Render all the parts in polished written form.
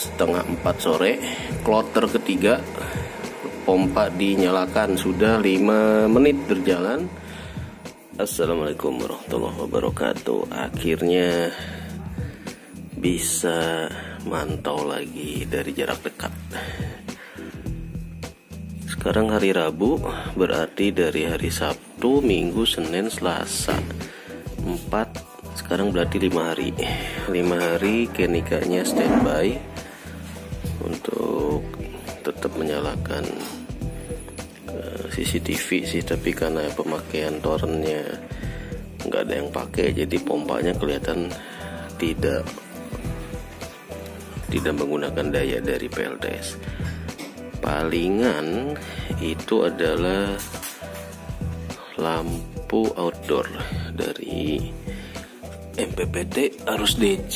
3:30 sore, kloter ketiga, pompa dinyalakan, sudah 5 menit berjalan. Assalamualaikum warahmatullahi wabarakatuh. Akhirnya bisa mantau lagi dari jarak dekat. Sekarang hari Rabu, berarti dari hari Sabtu, Minggu, Senin, Selasa 4, sekarang berarti 5 hari. 5 hari Kenikanya standby untuk tetap menyalakan CCTV sih, tapi karena pemakaian torrentnya nggak ada yang pakai, jadi pompanya kelihatan tidak menggunakan daya dari PLTS. Palingan itu adalah lampu outdoor dari MPPT arus DC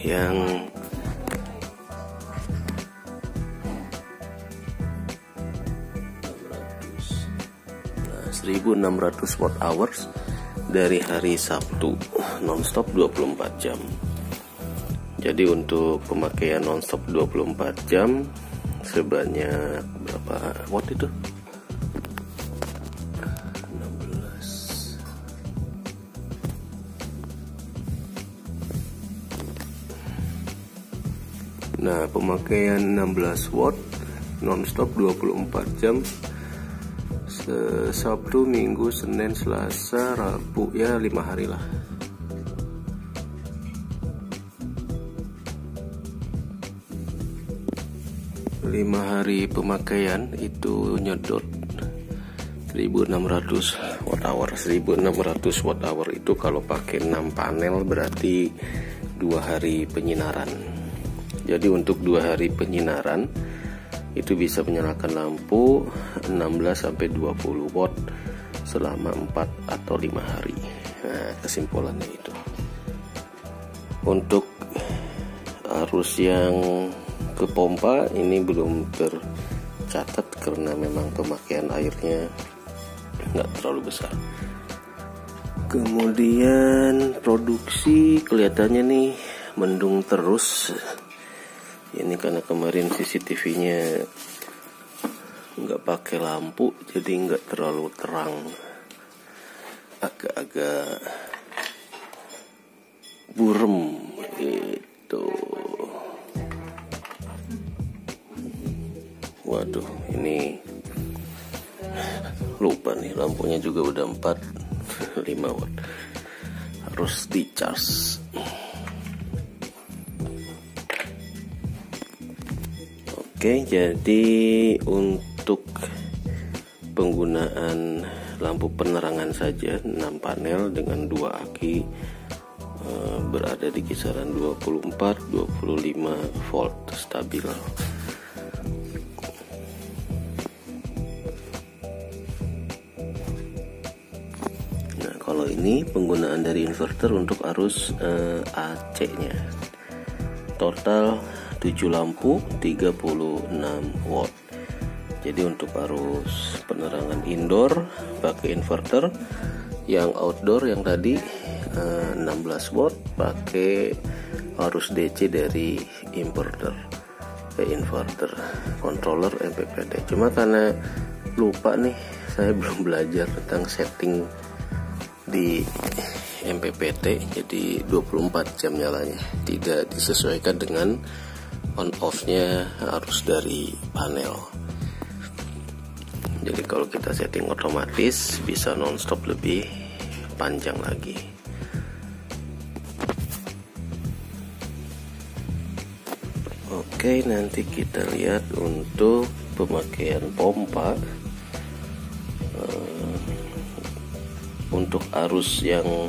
yang 1600 watt hours dari hari Sabtu, nonstop 24 jam. Jadi untuk pemakaian nonstop 24 jam sebanyak berapa watt itu? 16. Nah, pemakaian 16 watt nonstop 24 jam Sabtu, Minggu, Senin, Selasa, Rabu, ya 5 hari lah. Lima hari pemakaian itu nyedot 1600 watt hour. 1600 watt hour itu kalau pakai 6 panel berarti 2 hari penyinaran. Jadi untuk 2 hari penyinaran itu bisa menyalakan lampu 16-20 watt selama 4 atau 5 hari. Nah, kesimpulannya itu. Untuk arus yang ke pompa ini belum tercatat karena memang pemakaian airnya nggak terlalu besar. Kemudian produksi kelihatannya nih mendung terus. Ini karena kemarin CCTV-nya nggak pakai lampu, jadi nggak terlalu terang, agak-agak burem itu. Waduh, ini lupa nih, lampunya juga udah 5 watt, harus di charge. Oke, jadi untuk penggunaan lampu penerangan saja 6 panel dengan 2 aki berada di kisaran 24-25 volt stabil. Nah, kalau ini penggunaan dari inverter untuk arus AC-nya total 7 lampu 36 watt. Jadi untuk arus penerangan indoor pakai inverter, yang outdoor yang tadi 16 watt pakai arus DC dari inverter controller MPPT. Cuma karena lupa nih, saya belum belajar tentang setting di MPPT, jadi 24 jam nyalanya, tidak disesuaikan dengan on off-nya arus dari panel. Jadi kalau kita setting otomatis bisa nonstop lebih panjang lagi. Oke, nanti kita lihat untuk pemakaian pompa. Untuk arus yang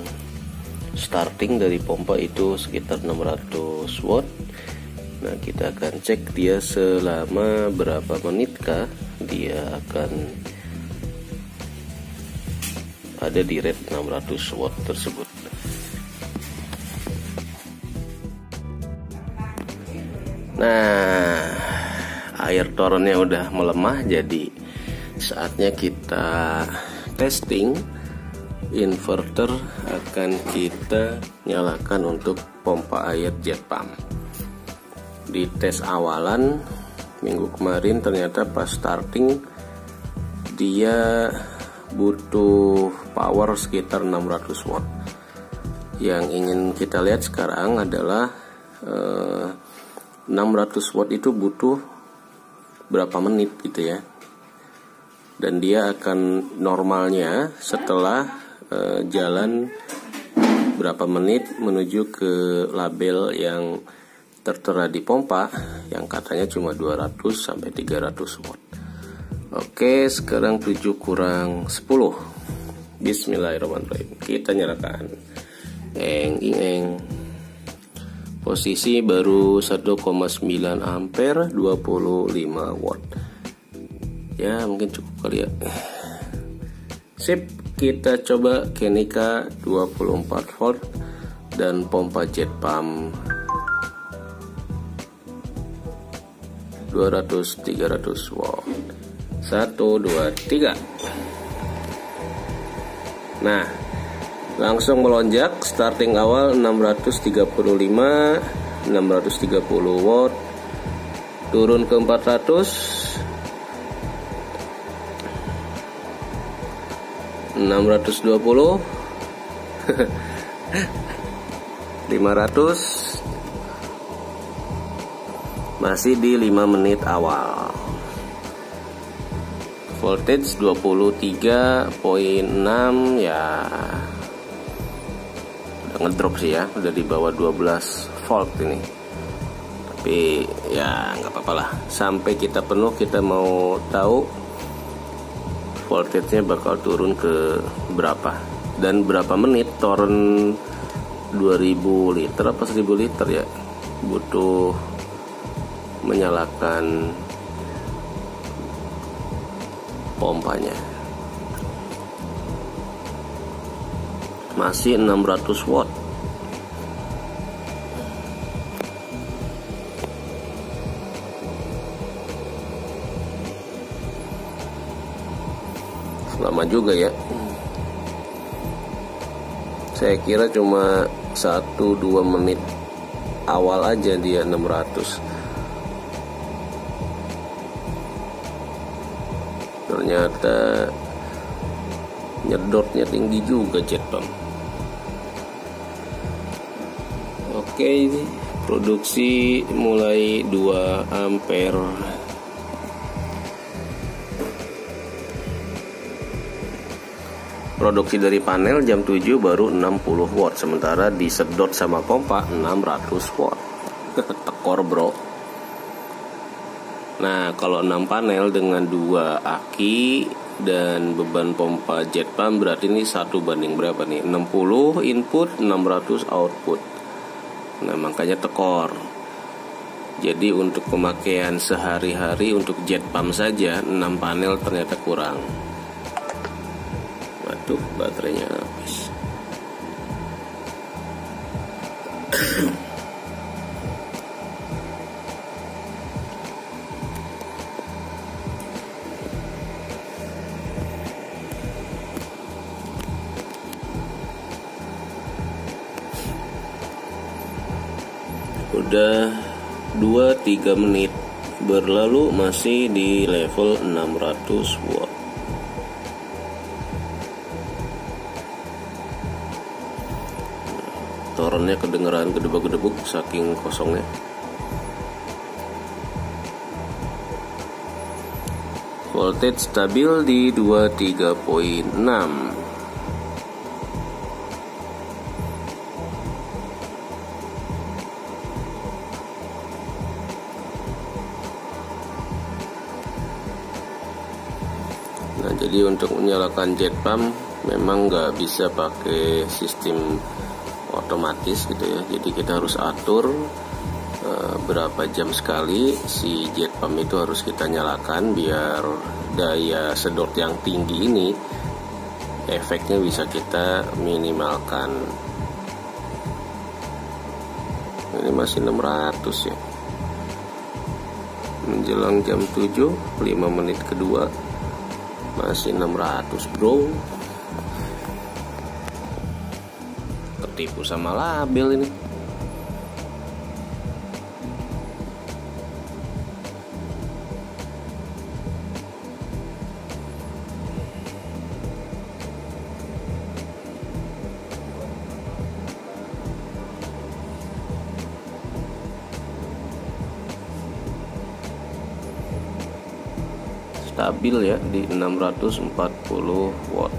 starting dari pompa itu sekitar 600 watt. Nah, kita akan cek dia selama berapa menitkah dia akan ada di rate 600 watt tersebut. Nah, air torrentnya udah melemah, jadi saatnya kita testing. Inverter akan kita nyalakan untuk pompa air jet pump. di tes awalan minggu kemarin ternyata pas starting dia butuh power sekitar 600 watt. Yang ingin kita lihat sekarang adalah 600 watt itu butuh berapa menit gitu ya. Dan dia akan normalnya setelah jalan berapa menit menuju ke label yang tertera di pompa yang katanya cuma 200 sampai 300 watt. Oke, sekarang 7 kurang 10. Bismillahirrahmanirrahim. Kita nyalakan. Posisi baru 1,9 ampere 25 watt. Ya, mungkin cukup kali ya. Sip, kita coba Kenika 24 volt dan pompa jet pump 200-300 watt. 1, 2, 3. Nah, langsung melonjak. Starting awal 635, 630 watt, turun ke 400, 620, 500, masih di 5 menit awal. Voltage 23,6 ya, udah ngedrop sih ya, udah di bawah 12 volt ini. Tapi ya nggak apa-apa lah, sampai kita penuh kita mau tahu voltage-nya bakal turun ke berapa dan berapa menit. Torrent 2000 liter apa 1000 liter ya, butuh menyalakan pompanya. Masih 600 watt. Lama juga ya. Saya kira cuma 1-2 menit awal aja dia 600. Ternyata nyedotnya tinggi juga jet pump. Oke, produksi mulai 2 ampere. Produksi dari panel jam 7 baru 60 watt, sementara disedot sama pompa 600 watt. Tekor bro. Nah, kalau 6 panel dengan 2 aki dan beban pompa jet pump berarti ini 1 banding berapa nih? 60 input, 600 output. Nah, makanya tekor. Jadi untuk pemakaian sehari-hari untuk jet pump saja 6 panel ternyata kurang. Waduh, baterainya habis. Udah 2-3 menit berlalu masih di level 600 watt. Torrentnya kedengeran gedebuk-gedebuk saking kosongnya. Voltage stabil di 23,6. Nah, jadi untuk menyalakan jet pump memang nggak bisa pakai sistem otomatis gitu ya. Jadi kita harus atur berapa jam sekali si jet pump itu harus kita nyalakan biar daya sedot yang tinggi ini efeknya bisa kita minimalkan. Ini masih 600 ya. Menjelang jam 7, 5 menit kedua masih 600 bro. Ketipu sama label ini. stabil ya di 640 watt.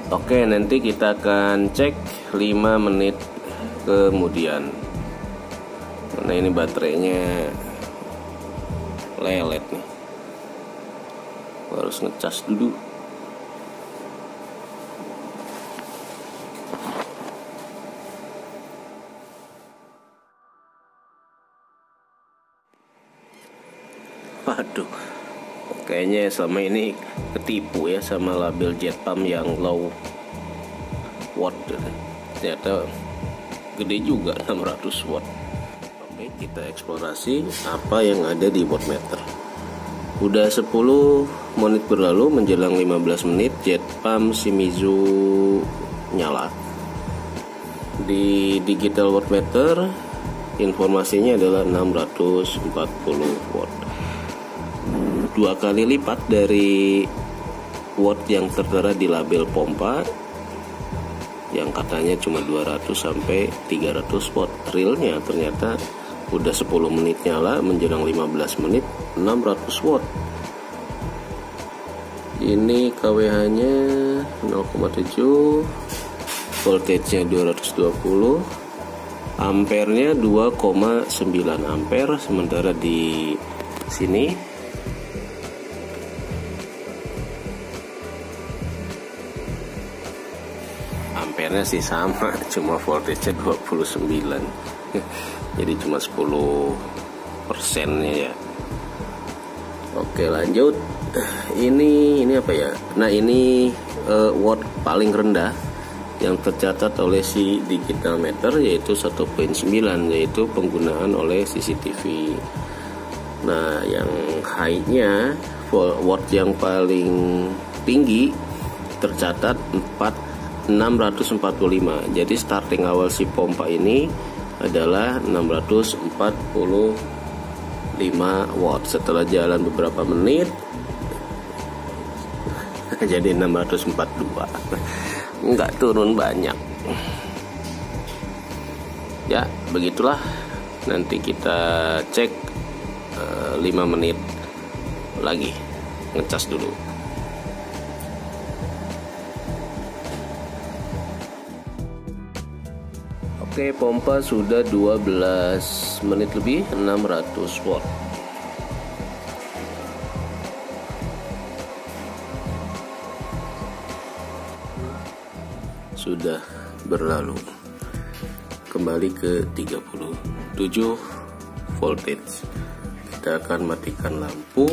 Oke, nanti kita akan cek 5 menit kemudian. Nah, ini baterainya lelet nih, harus ngecas dulu. Waduh, kayaknya selama ini ketipu ya sama label jet pump yang low watt. Ternyata gede juga, 600 watt. Oke, kita eksplorasi apa yang ada di wattmeter. Udah 10 menit berlalu menjelang 15 menit jet pump Shimizu nyala. Di digital wattmeter informasinya adalah 640 watt. 2 kali lipat dari watt yang tertera di label pompa yang katanya cuma 200 sampai 300 watt. Realnya ternyata udah 10 menit nyala menjelang 15 menit 600 watt. Ini KWH nya 0,7, voltage nya 220, ampernya 2,9 ampere. Sementara di sini ampernya sih sama, cuma voltage-nya 29. Jadi cuma 10%-nya ya. Oke, lanjut. Ini apa ya? Nah, ini watt paling rendah yang tercatat oleh si digital meter, yaitu 1.9, yaitu penggunaan oleh CCTV. Nah, yang high-nya watt yang paling tinggi tercatat 645. Jadi starting awal si pompa ini adalah 645 watt. Setelah jalan beberapa menit jadi 642. Enggak turun banyak. Ya, begitulah. Nanti kita cek 5 menit lagi. Ngecas dulu. Oke, pompa sudah 12 menit lebih, 600 watt. Sudah berlalu. Kembali ke 37 voltage. Kita akan matikan lampu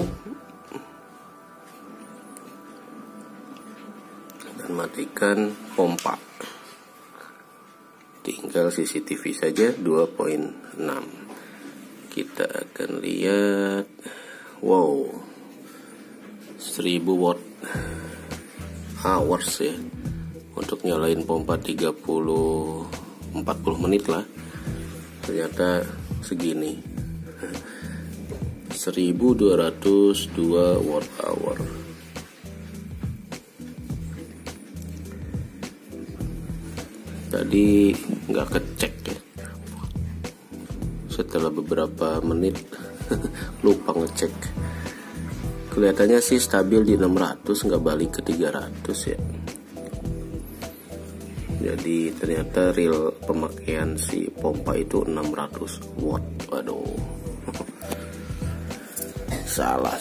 dan matikan pompa. Tinggal CCTV saja 2.6. Kita akan lihat. Wow, 1000 watt hours ya. Untuk nyalain pompa 40 menit lah. Ternyata segini. 1202 watt hour. Tadi nggak kecek ya, setelah beberapa menit lupa ngecek. Kelihatannya sih stabil di 600, nggak balik ke 300 ya. Jadi ternyata real pemakaian si pompa itu 600 watt. Waduh, salah.